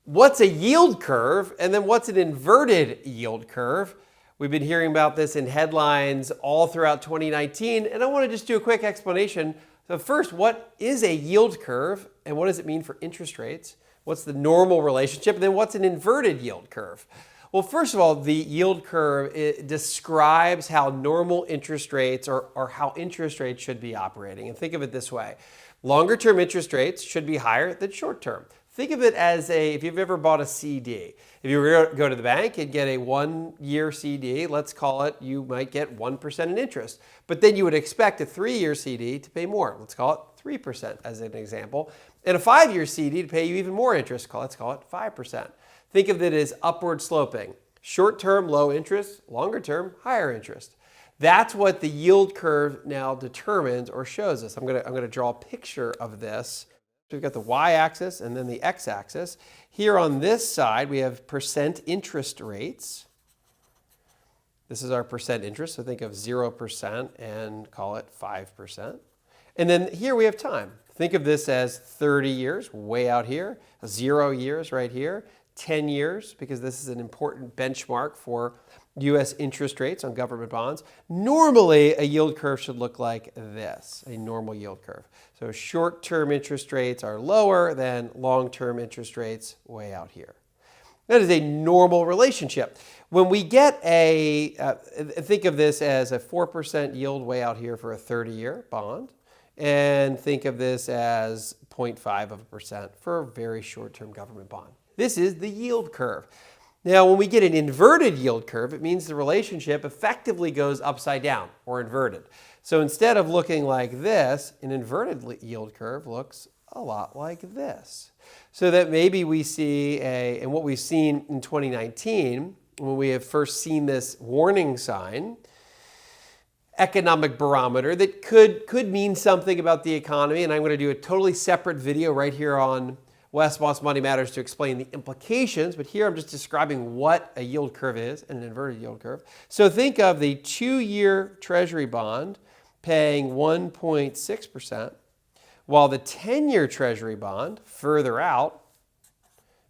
What's a yield curve? And then what's an inverted yield curve? We've been hearing about this in headlines all throughout 2019, and I want to just do a quick explanation. So first, what is a yield curve and what does it mean for interest rates? What's the normal relationship? And then what's an inverted yield curve? Well, first of all, the yield curve, it describes how normal interest rates or how interest rates should be operating. And think of it this way. Longer term interest rates should be higher than short term. Think of it as if you've ever bought a CD. If you were to go to the bank and get a 1-year CD, let's call it, you might get 1% in interest. But then you would expect a 3-year CD to pay more. Let's call it 3% as an example. And a 5-year CD to pay you even more interest. Let's call it 5%. Think of it as upward sloping. Short term, low interest. Longer term, higher interest. That's what the yield curve now determines or shows us. I'm gonna draw a picture of this. So we've got the y-axis and then the x-axis. Here on this side, we have percent interest rates. This is our percent interest, so think of 0% and call it 5%. And then here we have time. Think of this as 30 years, way out here, 0 years right here, 10 years, because this is an important benchmark for U.S. interest rates on government bonds. Normally, a yield curve should look like this, a normal yield curve. So short-term interest rates are lower than long-term interest rates way out here. That is a normal relationship. When we get think of this as a 4% yield way out here for a 30-year bond, and think of this as 0.5% for a very short-term government bond. This is the yield curve. Now, when we get an inverted yield curve, it means the relationship effectively goes upside down or inverted. So instead of looking like this, an inverted yield curve looks a lot like this. So that maybe we see and what we've seen in 2019, when we have first seen this warning sign, economic barometer that could mean something about the economy. And I'm going to do a totally separate video right here on Wes Moss Money Matters to explain the implications, but here I'm just describing what a yield curve is and an inverted yield curve. So think of the 2-year Treasury bond paying 1.6%, while the 10-year Treasury bond further out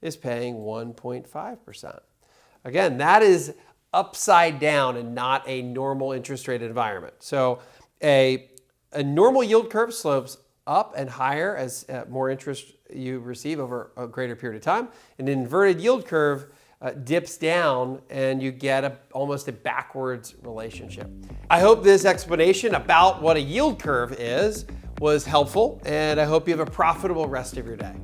is paying 1.5%. Again, that is upside down and not a normal interest rate environment. So a normal yield curve slopes up and higher as more interest you receive over a greater period of time. An inverted yield curve dips down and you get almost a backwards relationship. I hope this explanation about what a yield curve is was helpful, and I hope you have a profitable rest of your day.